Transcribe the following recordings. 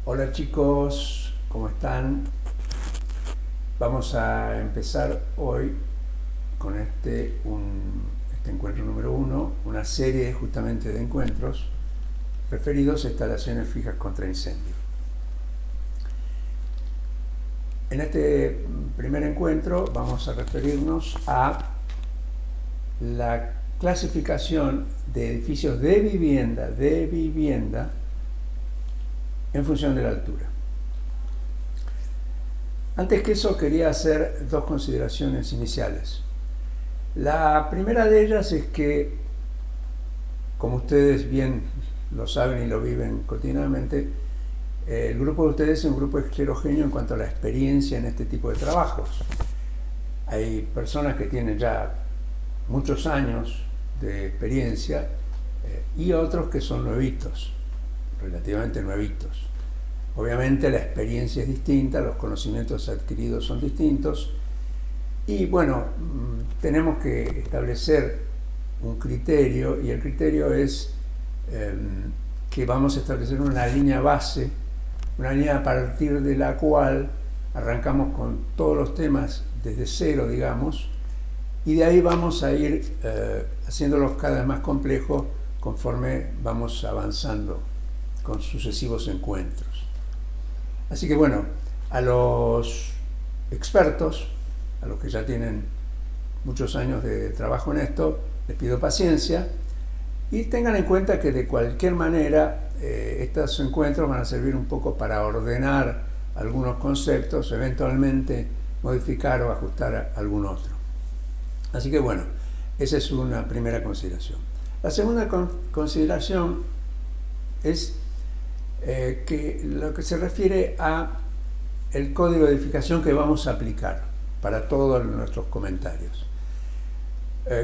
Hola chicos, ¿cómo están? Vamos a empezar hoy con este encuentro número uno, una serie justamente de encuentros referidos a instalaciones fijas contra incendio. En este primer encuentro vamos a referirnos a la clasificación de edificios de vivienda en función de la altura. Antes que eso quería hacer dos consideraciones iniciales. La primera de ellas es que, como ustedes bien lo saben y lo viven cotidianamente, el grupo de ustedes es un grupo heterogéneo en cuanto a la experiencia en este tipo de trabajos. Hay personas que tienen ya muchos años de experiencia y otros que son nuevitos, relativamente nuevitos. Obviamente la experiencia es distinta, los conocimientos adquiridos son distintos y bueno, tenemos que establecer un criterio y el criterio es que vamos a establecer una línea base, una línea a partir de la cual arrancamos con todos los temas desde cero, digamos, y de ahí vamos a ir haciéndolos cada vez más complejos conforme vamos avanzando con sucesivos encuentros. Así que bueno, a los expertos, a los que ya tienen muchos años de trabajo en esto, les pido paciencia y tengan en cuenta que de cualquier manera estos encuentros van a servir un poco para ordenar algunos conceptos, eventualmente modificar o ajustar algún otro. Así que bueno, esa es una primera consideración. La segunda consideración es que lo que se refiere a el código de edificación que vamos a aplicar para todos nuestros comentarios.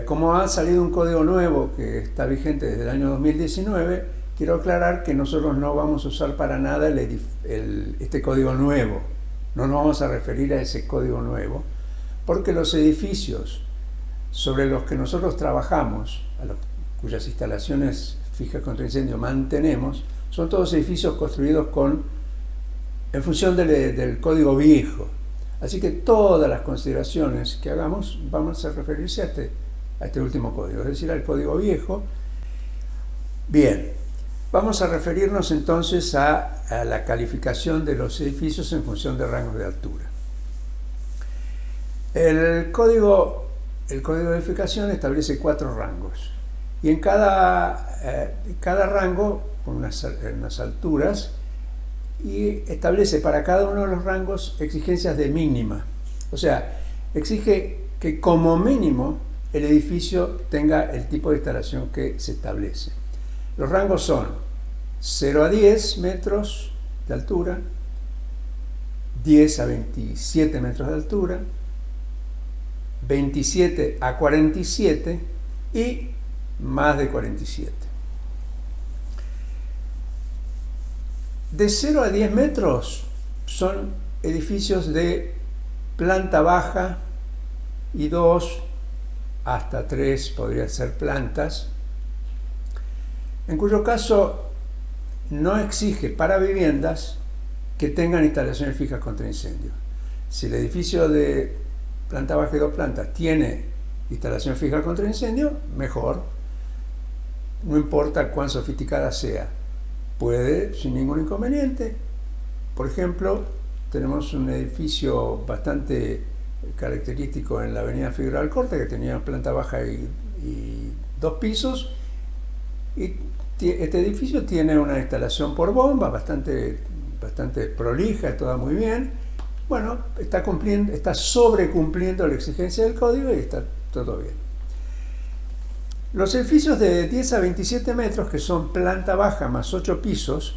Como ha salido un código nuevo que está vigente desde el año 2019, quiero aclarar que nosotros no vamos a usar para nada este código nuevo. No nos vamos a referir a ese código nuevo, porque los edificios sobre los que nosotros trabajamos, cuyas instalaciones fijas contra incendio mantenemos, son todos edificios construidos en función del código viejo. Así que todas las consideraciones que hagamos vamos a referirse a este último código, es decir, al código viejo. Bien, vamos a referirnos entonces a la calificación de los edificios en función de rangos de altura. El código de edificación establece 4 rangos y en cada rango con unas alturas y establece para cada uno de los rangos exigencias de mínima. O sea, exige que como mínimo el edificio tenga el tipo de instalación que se establece. Los rangos son 0 a 10 metros de altura, 10 a 27 metros de altura, 27 a 47 y más de 47. De 0 a 10 metros son edificios de planta baja y 2 hasta 3 podrían ser plantas, en cuyo caso no exige para viviendas que tengan instalaciones fijas contra incendio. Si el edificio de planta baja y 2 plantas tiene instalación fija contra incendio, mejor, no importa cuán sofisticada sea. Puede sin ningún inconveniente. Por ejemplo, tenemos un edificio bastante característico en la avenida Figueroa Alcorta que tenía planta baja y 2 pisos y este edificio tiene una instalación por bomba bastante prolija, toda muy bien. Bueno, está sobrecumpliendo la exigencia del código y está todo bien. Los edificios de 10 a 27 metros, que son planta baja más 8 pisos,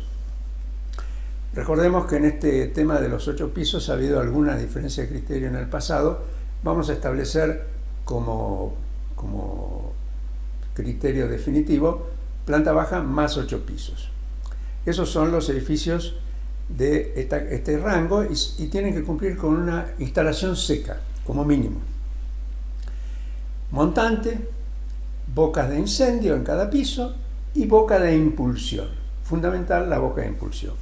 recordemos que en este tema de los 8 pisos ha habido alguna diferencia de criterio en el pasado, vamos a establecer como criterio definitivo planta baja más 8 pisos. Esos son los edificios de este rango y tienen que cumplir con una instalación seca, como mínimo. Montante, bocas de incendio en cada piso y boca de impulsión. Fundamental la boca de impulsión.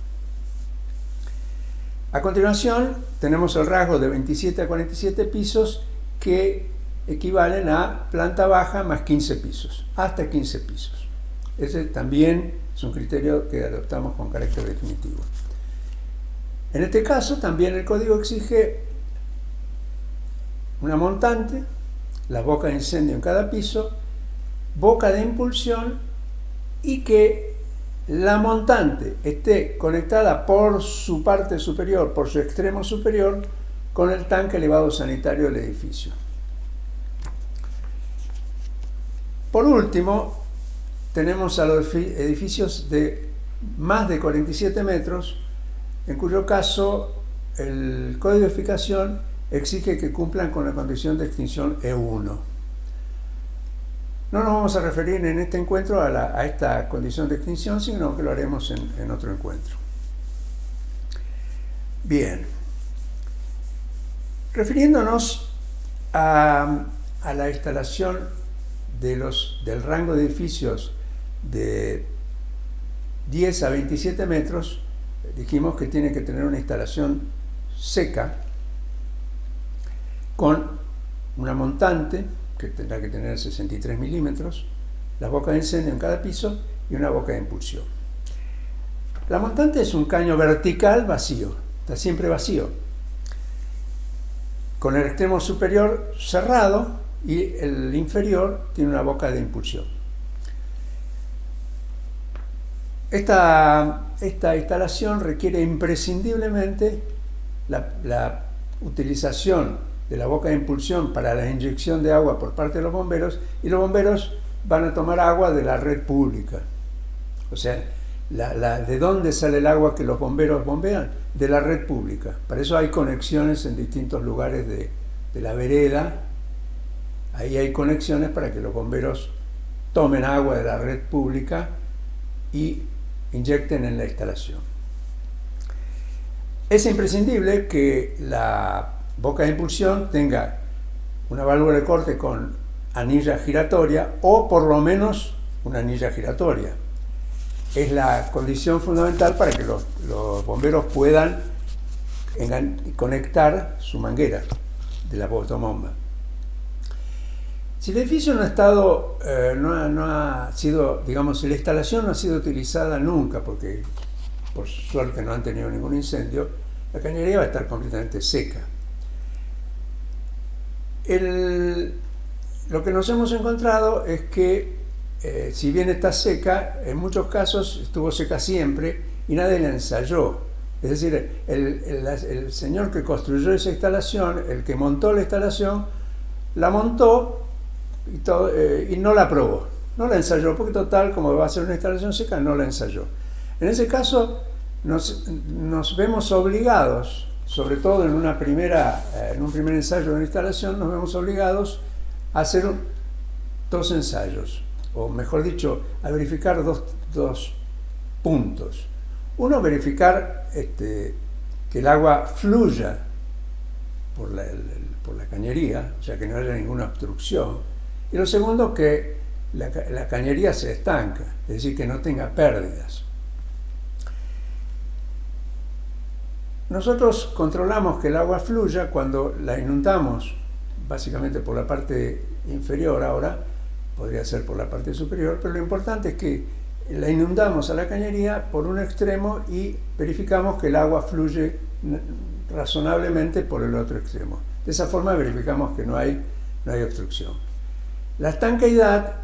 A continuación tenemos el rasgo de 27 a 47 pisos que equivalen a planta baja más 15 pisos, hasta 15 pisos. Ese también es un criterio que adoptamos con carácter definitivo. En este caso también el código exige una montante, la boca de incendio en cada piso, boca de impulsión y que la montante esté conectada por su parte superior, por su extremo superior, con el tanque elevado sanitario del edificio. Por último, tenemos a los edificios de más de 47 metros, en cuyo caso el código de edificación exige que cumplan con la condición de extinción E1. No nos vamos a referir en este encuentro a esta condición de extinción, sino que lo haremos en otro encuentro. Bien. Refiriéndonos a la instalación del rango de edificios de 10 a 27 metros, dijimos que tiene que tener una instalación seca con una montante que tendrá que tener 63 milímetros, las bocas de incendio en cada piso y una boca de impulsión. La montante es un caño vertical vacío, está siempre vacío, con el extremo superior cerrado y el inferior tiene una boca de impulsión. Esta instalación requiere imprescindiblemente la utilización de la boca de impulsión para la inyección de agua por parte de los bomberos, y los bomberos van a tomar agua de la red pública. O sea, ¿de dónde sale el agua que los bomberos bombean? De la red pública. Para eso hay conexiones en distintos lugares de la vereda. Ahí hay conexiones para que los bomberos tomen agua de la red pública y inyecten en la instalación. Es imprescindible que la boca de impulsión tenga una válvula de corte con anilla giratoria, o por lo menos una anilla giratoria. Es la condición fundamental para que los bomberos puedan conectar su manguera de la autobomba. Si el edificio no ha sido, digamos, si la instalación no ha sido utilizada nunca, porque por suerte no han tenido ningún incendio, la cañería va a estar completamente seca. Lo que nos hemos encontrado es que, si bien está seca, en muchos casos estuvo seca siempre y nadie la ensayó. Es decir, el señor que construyó esa instalación, el que montó la instalación, la montó y no la probó, no la ensayó, porque total, como va a ser una instalación seca, no la ensayó. En ese caso nos vemos obligados, sobre todo en un primer ensayo de una instalación, nos vemos obligados a hacer dos ensayos, o mejor dicho, a verificar dos puntos. Uno, verificar que el agua fluya por la cañería, o sea, que no haya ninguna obstrucción. Y lo segundo, que la cañería se estanca, es decir, que no tenga pérdidas. Nosotros controlamos que el agua fluya cuando la inundamos, básicamente por la parte inferior ahora, podría ser por la parte superior, pero lo importante es que la inundamos a la cañería por un extremo y verificamos que el agua fluye razonablemente por el otro extremo. De esa forma verificamos que no hay obstrucción. La estanqueidad,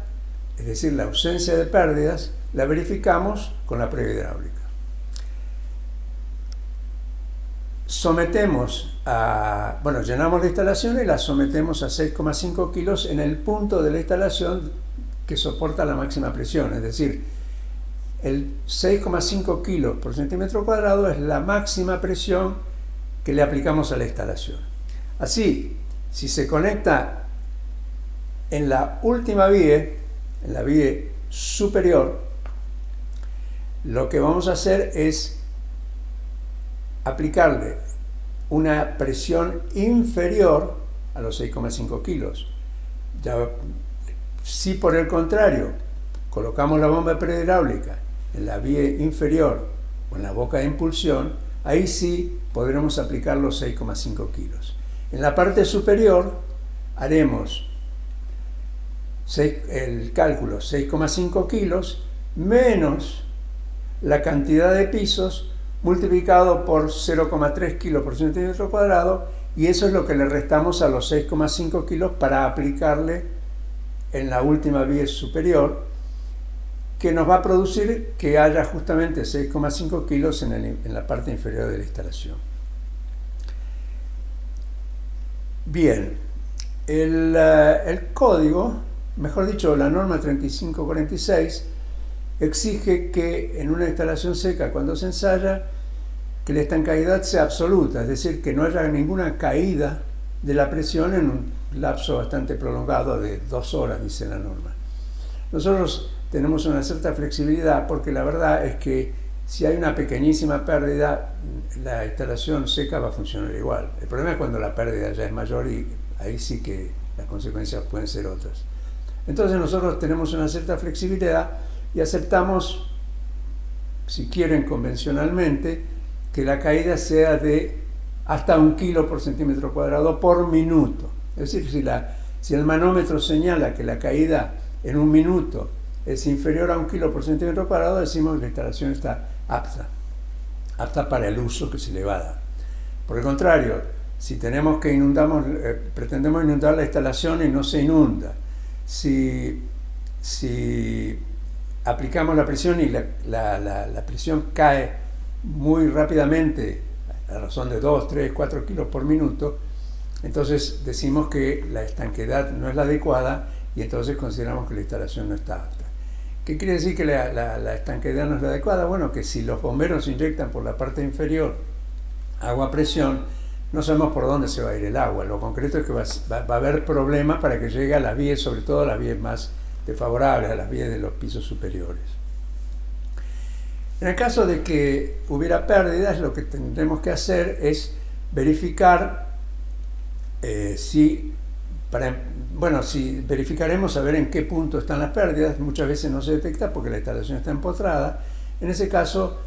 es decir, la ausencia de pérdidas, la verificamos con la prueba hidráulica. Llenamos la instalación y la sometemos a 6,5 kilos en el punto de la instalación que soporta la máxima presión, es decir, el 6,5 kilos por centímetro cuadrado es la máxima presión que le aplicamos a la instalación. Así, si se conecta en la última vía, en la vía superior, lo que vamos a hacer es aplicarle una presión inferior a los 6,5 kilos. Si por el contrario colocamos la bomba prehidráulica en la vía inferior o en la boca de impulsión, ahí sí podremos aplicar los 6,5 kilos. En la parte superior haremos el cálculo 6,5 kilos menos la cantidad de pisos multiplicado por 0,3 kilos por centímetro cuadrado, y eso es lo que le restamos a los 6,5 kilos para aplicarle en la última vía superior, que nos va a producir que haya justamente 6,5 kilos en la parte inferior de la instalación. Bien, el código, mejor dicho, la norma 3546, exige que en una instalación seca, cuando se ensaya, que la estancaidad sea absoluta, es decir, que no haya ninguna caída de la presión en un lapso bastante prolongado de 2 horas, dice la norma. Nosotros tenemos una cierta flexibilidad porque la verdad es que si hay una pequeñísima pérdida, la instalación seca va a funcionar igual. El problema es cuando la pérdida ya es mayor, y ahí sí que las consecuencias pueden ser otras. Entonces nosotros tenemos una cierta flexibilidad y aceptamos, si quieren convencionalmente, que la caída sea de hasta 1 kilo por centímetro cuadrado por minuto. Es decir, si el manómetro señala que la caída en 1 minuto es inferior a 1 kilo por centímetro cuadrado, decimos que la instalación está apta para el uso que se le va a dar. Por el contrario, si pretendemos inundar la instalación y no se inunda, si aplicamos la presión y la presión cae muy rápidamente, a razón de 2, 3, 4 kilos por minuto, entonces decimos que la estanqueidad no es la adecuada y entonces consideramos que la instalación no está apta. ¿Qué quiere decir que la estanqueidad no es la adecuada? Bueno, que si los bomberos inyectan por la parte inferior agua a presión, no sabemos por dónde se va a ir el agua. Lo concreto es que va a haber problemas para que llegue a las vías, sobre todo a las vías más desfavorables, a las vías de los pisos superiores. En el caso de que hubiera pérdidas, lo que tendremos que hacer es verificar si verificaremos a ver en qué punto están las pérdidas. Muchas veces no se detecta porque la instalación está empotrada. En ese caso,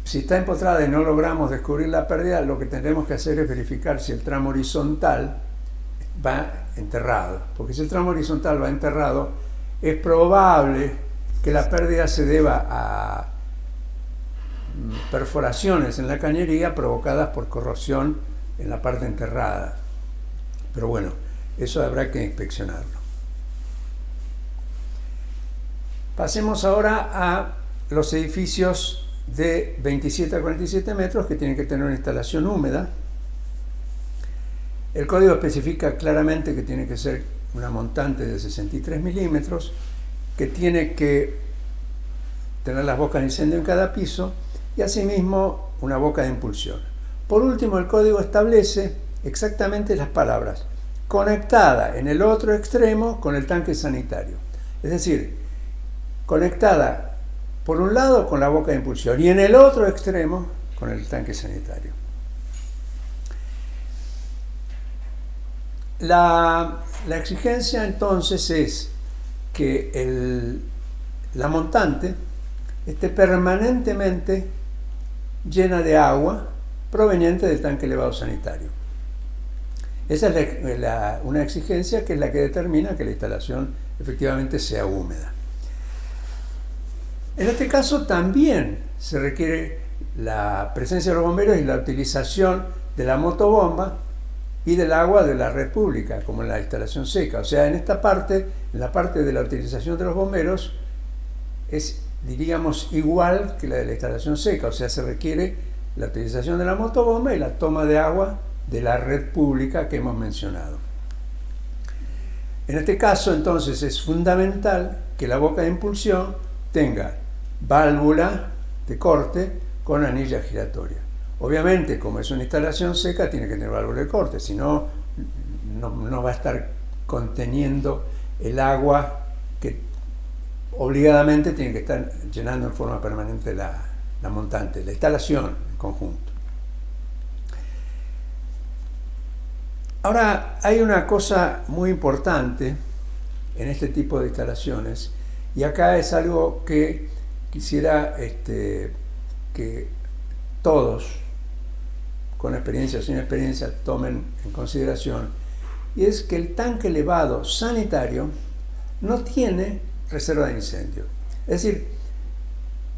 si está empotrada y no logramos descubrir la pérdida, lo que tendremos que hacer es verificar si el tramo horizontal va enterrado. Porque si el tramo horizontal va enterrado, es probable que la pérdida se deba a perforaciones en la cañería provocadas por corrosión en la parte enterrada. Pero bueno, eso habrá que inspeccionarlo. Pasemos ahora a los edificios de 27 a 47 metros que tienen que tener una instalación húmeda. El código especifica claramente que tiene que ser una montante de 63 milímetros, que tiene que tener las bocas de incendio en cada piso y asimismo una boca de impulsión. Por último, el código establece exactamente las palabras: conectada en el otro extremo con el tanque sanitario. Es decir, conectada por un lado con la boca de impulsión y en el otro extremo con el tanque sanitario. La exigencia entonces es que la montante esté permanentemente llena de agua proveniente del tanque elevado sanitario. Esa es una exigencia que es la que determina que la instalación efectivamente sea húmeda. En este caso también se requiere la presencia de los bomberos y la utilización de la motobomba y del agua de la red pública, como en la instalación seca. O sea, en la parte de la utilización de los bomberos es, diríamos, igual que la de la instalación seca. O sea, se requiere la utilización de la motobomba y la toma de agua de la red pública que hemos mencionado. En este caso, entonces, es fundamental que la boca de impulsión tenga válvula de corte con anilla giratoria. Obviamente, como es una instalación seca, tiene que tener válvula de corte, si no, no va a estar conteniendo el agua que obligadamente tiene que estar llenando en forma permanente la montante, la instalación en conjunto. Ahora, hay una cosa muy importante en este tipo de instalaciones, y acá es algo que quisiera que todos, con experiencia o sin experiencia, tomen en consideración, y es que el tanque elevado sanitario no tiene reserva de incendio. Es decir,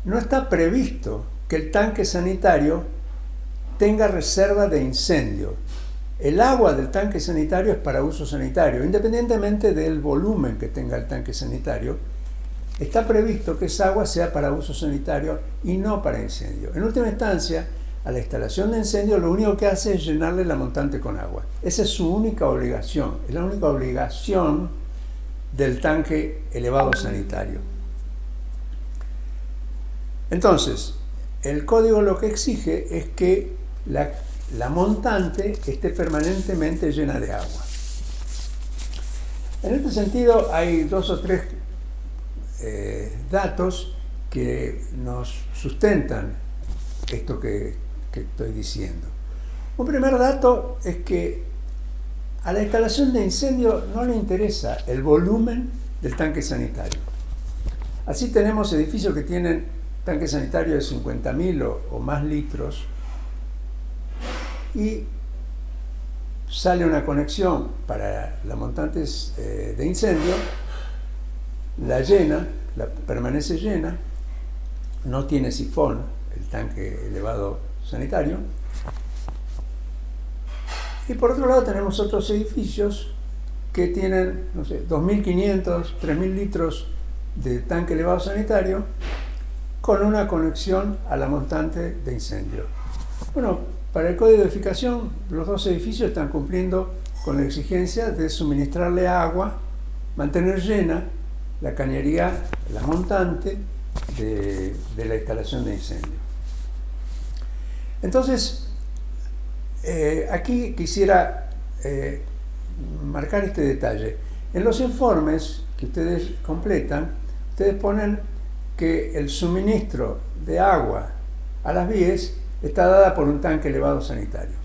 no está previsto que el tanque sanitario tenga reserva de incendio. El agua del tanque sanitario es para uso sanitario, independientemente del volumen que tenga el tanque sanitario. Está previsto que esa agua sea para uso sanitario y no para incendio. En última instancia, a la instalación de incendio lo único que hace es llenarle la montante con agua. Esa es su única obligación, es la única obligación del tanque elevado sanitario. Entonces, el código lo que exige es que la montante esté permanentemente llena de agua. En este sentido hay dos o tres datos que nos sustentan esto que estoy diciendo. Un primer dato es que a la instalación de incendio no le interesa el volumen del tanque sanitario. Así tenemos edificios que tienen tanque sanitario de 50.000 o más litros y sale una conexión para la montante de incendio, la llena, permanece llena, no tiene sifón el tanque elevado sanitario. Y por otro lado tenemos otros edificios que tienen, no sé, 2.500, 3.000 litros de tanque elevado sanitario con una conexión a la montante de incendio. Bueno, para el código de edificación, los dos edificios están cumpliendo con la exigencia de suministrarle agua, mantener llena la cañería, la montante de la instalación de incendio. Entonces, aquí quisiera marcar este detalle. En los informes que ustedes completan, ustedes ponen que el suministro de agua a las vías está dada por un tanque elevado sanitario.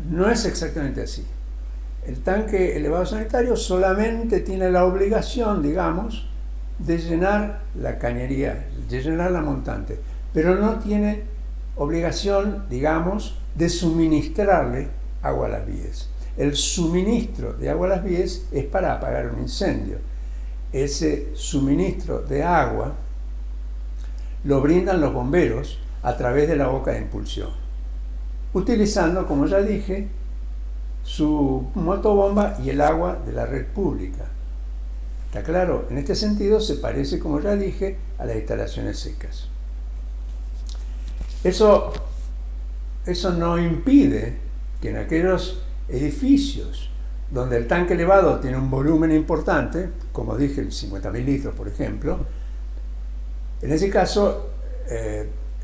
No es exactamente así. El tanque elevado sanitario solamente tiene la obligación, digamos, de llenar la cañería, de llenar la montante, pero no tiene obligación, digamos, de suministrarle agua a las vías. El suministro de agua a las vías es para apagar un incendio. Ese suministro de agua lo brindan los bomberos a través de la boca de impulsión, utilizando, como ya dije, su motobomba y el agua de la red pública. ¿Está claro? En este sentido se parece, como ya dije, a las instalaciones secas. Eso no impide que en aquellos edificios donde el tanque elevado tiene un volumen importante, como dije, 50.000 litros, por ejemplo, en ese caso,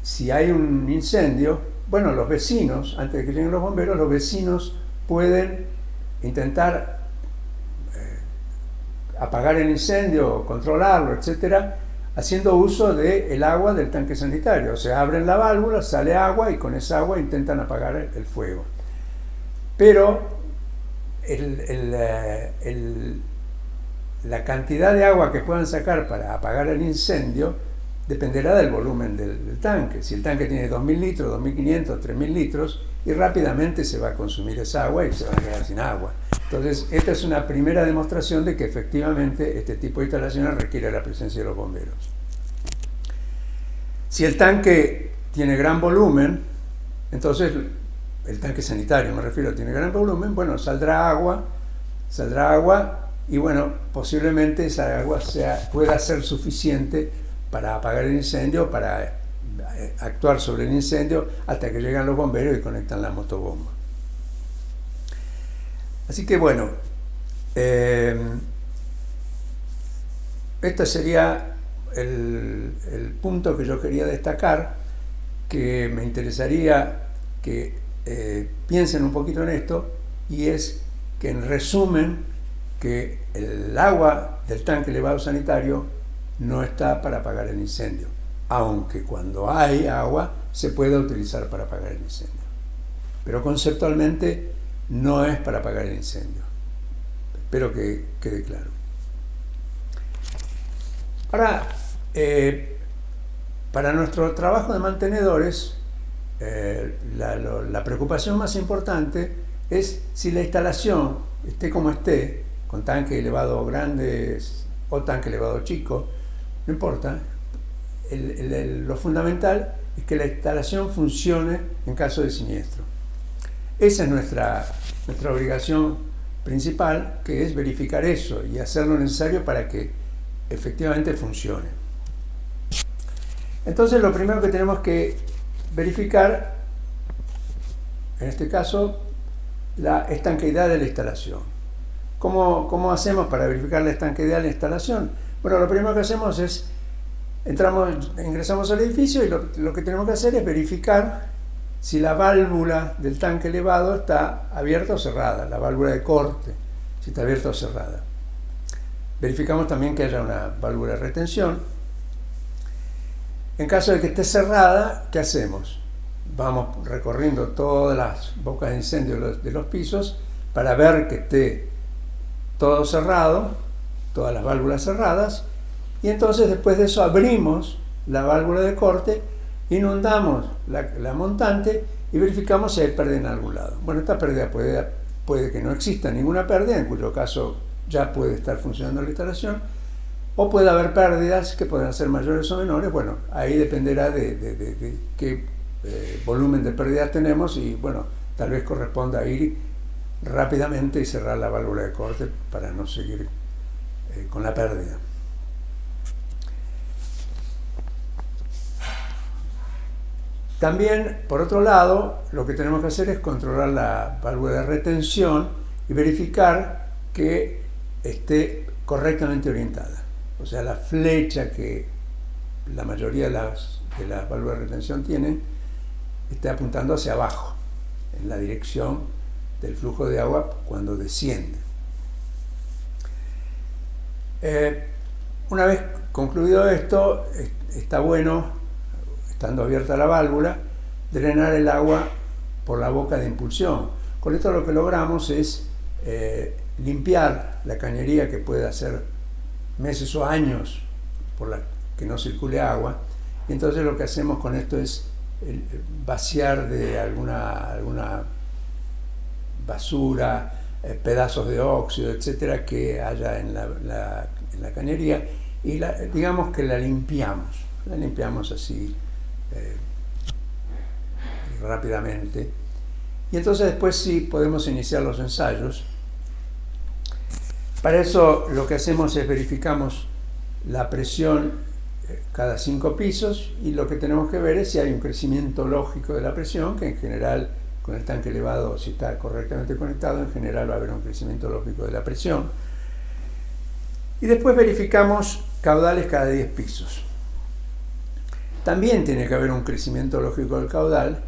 si hay un incendio, bueno, los vecinos, antes de que lleguen los bomberos, los vecinos pueden intentar apagar el incendio, controlarlo, etcétera, haciendo uso del agua del tanque sanitario. O sea, abren la válvula, sale agua y con esa agua intentan apagar el fuego. Pero la cantidad de agua que puedan sacar para apagar el incendio dependerá del volumen del tanque. Si el tanque tiene 2.000 litros, 2.500, 3.000 litros, y rápidamente se va a consumir esa agua y se va a quedar sin agua. Entonces, esta es una primera demostración de que efectivamente este tipo de instalaciones requiere la presencia de los bomberos. Si el tanque tiene gran volumen, entonces el tanque sanitario, me refiero, tiene gran volumen, bueno, saldrá agua y bueno, posiblemente esa agua pueda ser suficiente para apagar el incendio, para actuar sobre el incendio hasta que llegan los bomberos y conectan la motobomba. Así que bueno, este sería el punto que yo quería destacar, que me interesaría que piensen un poquito en esto, y es que en resumen, que el agua del tanque elevado sanitario no está para apagar el incendio, aunque cuando hay agua se puede utilizar para apagar el incendio. Pero conceptualmente no es para apagar el incendio. Espero que quede claro. Ahora, para nuestro trabajo de mantenedores, la preocupación más importante es si la instalación, esté como esté, con tanque elevado grande o tanque elevado chico, no importa, lo fundamental es que la instalación funcione en caso de siniestro. Esa es nuestra obligación principal, que es verificar eso y hacer lo necesario para que efectivamente funcione. Entonces lo primero que tenemos que verificar, en este caso, la estanqueidad de la instalación. ¿Cómo hacemos para verificar la estanqueidad de la instalación? Bueno, lo primero que hacemos es, ingresamos al edificio y lo que tenemos que hacer es verificar si la válvula del tanque elevado está abierta o cerrada, la válvula de corte, si está abierta o cerrada. Verificamos también que haya una válvula de retención. En caso de que esté cerrada, ¿qué hacemos? Vamos recorriendo todas las bocas de incendio de los pisos para ver que esté todo cerrado, todas las válvulas cerradas, y entonces después de eso abrimos la válvula de corte, inundamos la montante y verificamos si hay pérdida en algún lado. Bueno, esta pérdida puede que no exista ninguna pérdida, en cuyo caso ya puede estar funcionando la instalación, o puede haber pérdidas que pueden ser mayores o menores. Bueno, ahí dependerá de qué volumen de pérdidas tenemos y bueno, tal vez corresponda ir rápidamente y cerrar la válvula de corte para no seguir con la pérdida. También, por otro lado, lo que tenemos que hacer es controlar la válvula de retención y verificar que esté correctamente orientada. O sea, la flecha que la mayoría de las válvulas de retención tienen esté apuntando hacia abajo, en la dirección del flujo de agua cuando desciende. Una vez concluido esto, está bueno, estando abierta la válvula, drenar el agua por la boca de impulsión. Con esto lo que logramos es limpiar la cañería, que puede hacer meses o años por la que no circule agua, y entonces lo que hacemos con esto es vaciar de alguna basura, pedazos de óxido, etcétera, que haya en la cañería, y digamos que la limpiamos así rápidamente, y entonces después sí podemos iniciar los ensayos. Para eso lo que hacemos es verificamos la presión cada 5 pisos, y lo que tenemos que ver es si hay un crecimiento lógico de la presión, que en general con el tanque elevado, si está correctamente conectado, en general va a haber un crecimiento lógico de la presión. Y después verificamos caudales cada 10 pisos. También tiene que haber un crecimiento lógico del caudal,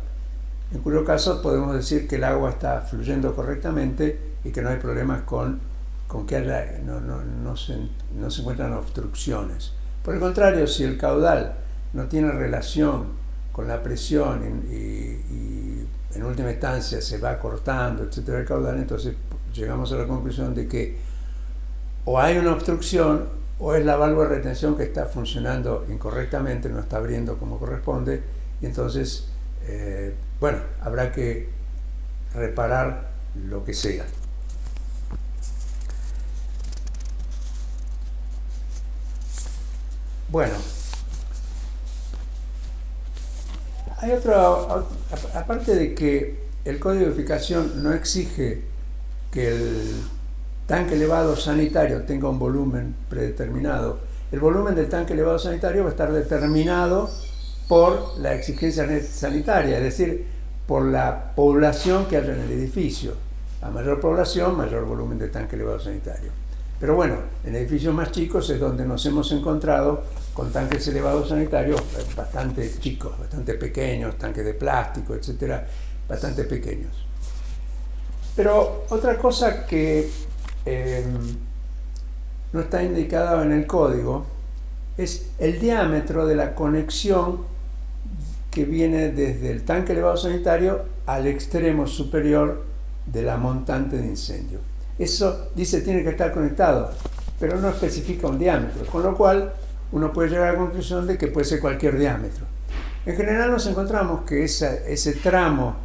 en cuyo caso podemos decir que el agua está fluyendo correctamente y que no hay problemas con que no se encuentran obstrucciones. Por el contrario, si el caudal no tiene relación con la presión y en última instancia se va cortando, etcétera, el caudal, entonces llegamos a la conclusión de que o hay una obstrucción o es la válvula de retención que está funcionando incorrectamente, no está abriendo como corresponde, y entonces, bueno, habrá que reparar lo que sea. Bueno, hay aparte de que el código de edificación no exige que el tanque elevado sanitario tenga un volumen predeterminado. El volumen del tanque elevado sanitario va a estar determinado por la exigencia sanitaria, es decir, por la población que haya en el edificio. A mayor población, mayor volumen de tanque elevado sanitario. Pero bueno, en edificios más chicos es donde nos hemos encontrado con tanques elevados sanitarios bastante chicos, bastante pequeños, tanques de plástico, etcétera, bastante pequeños. Pero otra cosa que no está indicada en el código es el diámetro de la conexión que viene desde el tanque elevado sanitario al extremo superior de la montante de incendio. Eso dice tiene que estar conectado, pero no especifica un diámetro, con lo cual uno puede llegar a la conclusión de que puede ser cualquier diámetro. En general nos encontramos que ese tramo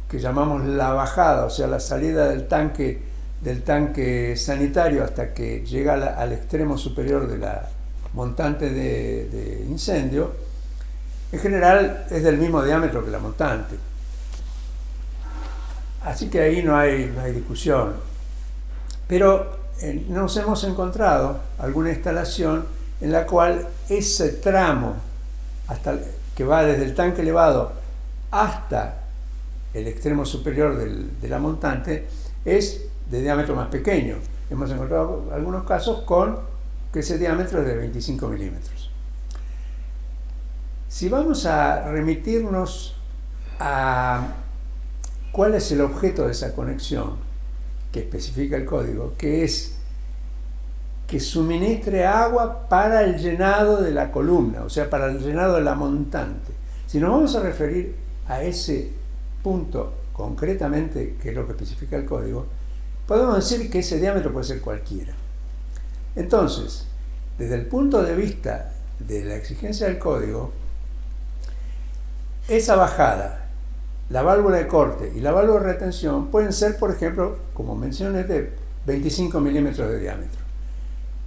que llamamos la bajada, o sea, la salida del tanque sanitario hasta que llega al extremo superior de la montante de incendio, en general es del mismo diámetro que la montante. Así que ahí no hay discusión. Pero nos hemos encontrado alguna instalación en la cual ese tramo que va desde el tanque elevado hasta el extremo superior de la montante es de diámetro más pequeño. Hemos encontrado algunos casos con que ese diámetro es de 25 milímetros. Si vamos a remitirnos a cuál es el objeto de esa conexión que especifica el código, que es que suministre agua para el llenado de la columna, o sea, para el llenado de la montante. Si nos vamos a referir a ese punto concretamente, que es lo que especifica el código, podemos decir que ese diámetro puede ser cualquiera. Entonces, desde el punto de vista de la exigencia del código, esa bajada, la válvula de corte y la válvula de retención pueden ser, por ejemplo, como mencioné, de 25 milímetros de diámetro.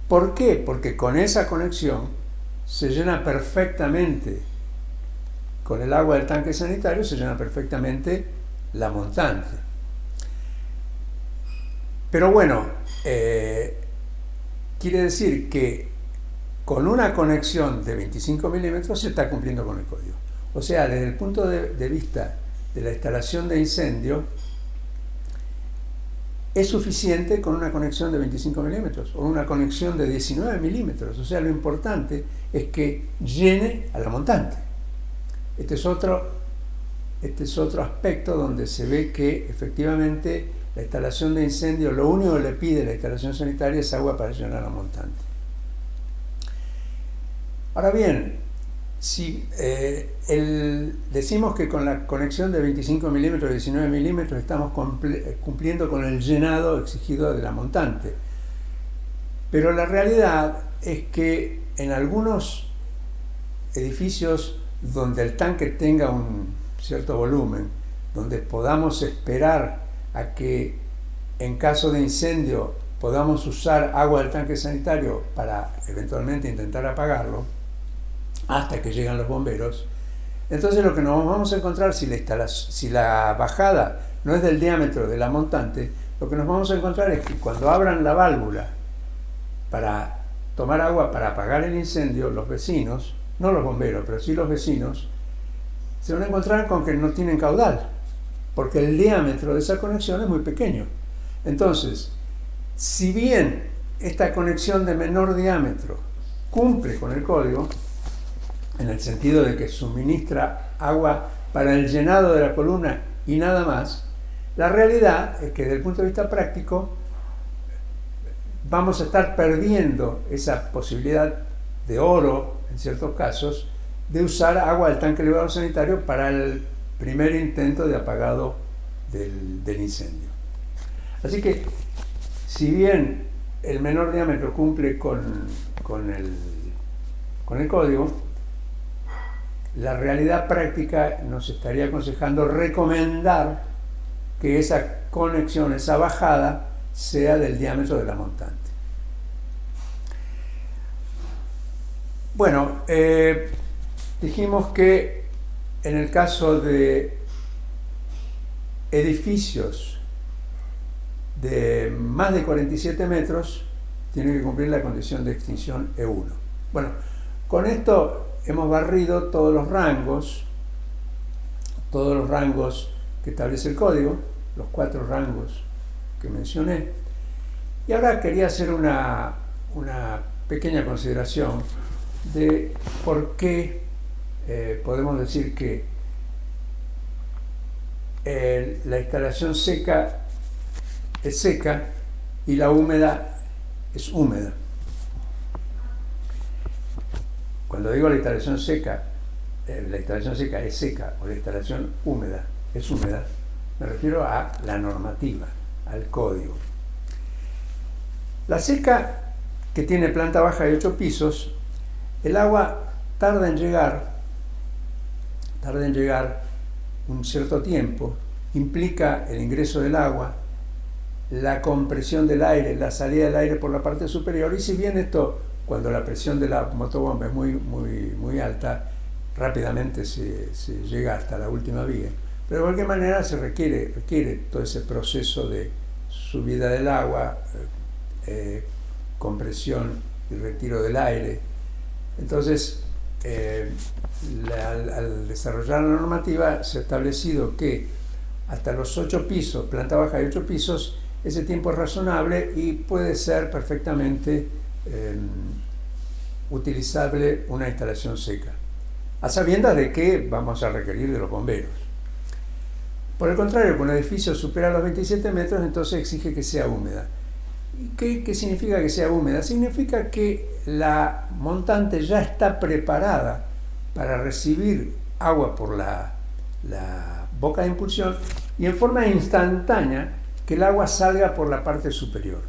¿Por qué? Porque con esa conexión se llena perfectamente, con el agua del tanque sanitario se llena perfectamente la montante. Pero bueno, quiere decir que con una conexión de 25 milímetros se está cumpliendo con el código. O sea, desde el punto de vista de la instalación de incendio, es suficiente con una conexión de 25 milímetros o una conexión de 19 milímetros. O sea, lo importante es que llene a la montante. Este es otro aspecto donde se ve que efectivamente la instalación de incendio, lo único que le pide la instalación sanitaria es agua para llenar la montante. Ahora bien, si decimos que con la conexión de 25 milímetros y 19 milímetros estamos cumpliendo con el llenado exigido de la montante, pero la realidad es que en algunos edificios donde el tanque tenga un cierto volumen, donde podamos esperar a que en caso de incendio podamos usar agua del tanque sanitario para eventualmente intentar apagarlo hasta que llegan los bomberos, entonces lo que nos vamos a encontrar, si la bajada no es del diámetro de la montante, lo que nos vamos a encontrar es que cuando abran la válvula para tomar agua para apagar el incendio, los vecinos, no los bomberos, pero sí los vecinos, se van a encontrar con que no tienen caudal, porque el diámetro de esa conexión es muy pequeño. Entonces, si bien esta conexión de menor diámetro cumple con el código, en el sentido de que suministra agua para el llenado de la columna y nada más, la realidad es que desde el punto de vista práctico vamos a estar perdiendo esa posibilidad de oro, en ciertos casos, de usar agua del tanque elevado sanitario para el primer intento de apagado del incendio. Así que, si bien el menor diámetro cumple con el código, la realidad práctica nos estaría aconsejando recomendar que esa conexión, esa bajada, sea del diámetro de la montante. Bueno, dijimos que en el caso de edificios de más de 47 metros, tiene que cumplir la condición de extinción E1. Bueno, con esto hemos barrido todos los rangos que establece el código, los 4 rangos que mencioné. Y ahora quería hacer una pequeña consideración de por qué podemos decir que la instalación seca es seca y la húmeda es húmeda. Cuando digo la instalación seca es seca o la instalación húmeda es húmeda, me refiero a la normativa, al código. La seca, que tiene planta baja y 8 pisos, el agua tarda en llegar tarda en llegar un cierto tiempo, implica el ingreso del agua, la compresión del aire, la salida del aire por la parte superior, y si bien esto, cuando la presión de la motobomba es muy alta, rápidamente se llega hasta la última vía. Pero de cualquier manera se requiere todo ese proceso de subida del agua, compresión y retiro del aire. Entonces, al desarrollar la normativa se ha establecido que hasta los 8 pisos, planta baja de 8 pisos, ese tiempo es razonable y puede ser perfectamente utilizable una instalación seca, a sabiendas de que vamos a requerir de los bomberos. Por el contrario, cuando un edificio supera los 27 metros, entonces exige que sea húmeda. ¿Qué significa que sea húmeda? Significa que la montante ya está preparada para recibir agua por la boca de impulsión y en forma instantánea que el agua salga por la parte superior.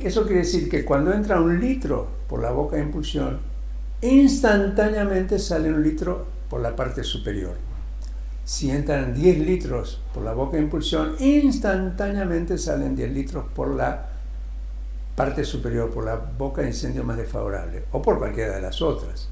Eso quiere decir que cuando entra 1 litro por la boca de impulsión, instantáneamente sale 1 litro por la parte superior. Si entran 10 litros por la boca de impulsión, instantáneamente salen 10 litros por la parte superior, por la boca de incendio más desfavorable, o por cualquiera de las otras.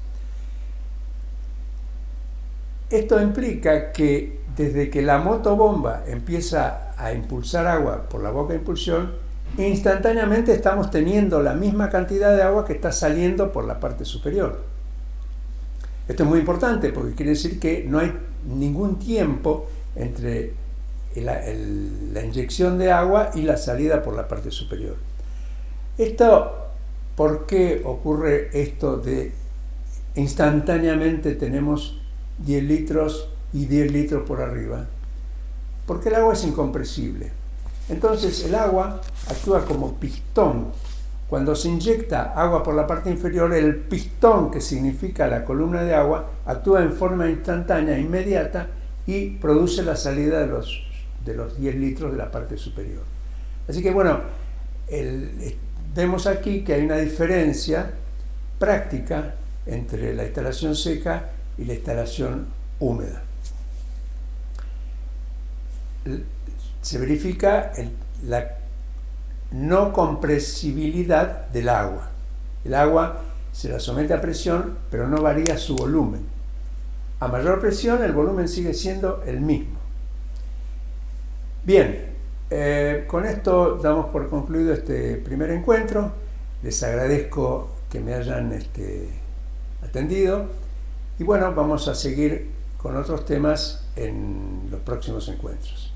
Esto implica que desde que la motobomba empieza a impulsar agua por la boca de impulsión, instantáneamente estamos teniendo la misma cantidad de agua que está saliendo por la parte superior. Esto es muy importante porque quiere decir que no hay ningún tiempo entre la inyección de agua y la salida por la parte superior. ¿Por qué ocurre esto de instantáneamente tenemos 10 litros y 10 litros por arriba? Porque el agua es incompresible. Entonces el agua actúa como pistón. Cuando se inyecta agua por la parte inferior, el pistón, que significa la columna de agua, actúa en forma instantánea, inmediata, y produce la salida de los 10 litros de la parte superior. Así que bueno, vemos aquí que hay una diferencia práctica entre la instalación seca y la instalación húmeda. Se verifica la no compresibilidad del agua. El agua se la somete a presión, pero no varía su volumen. A mayor presión, el volumen sigue siendo el mismo. Bien, con esto damos por concluido este primer encuentro. Les agradezco que me hayan atendido. Y bueno, vamos a seguir con otros temas en los próximos encuentros.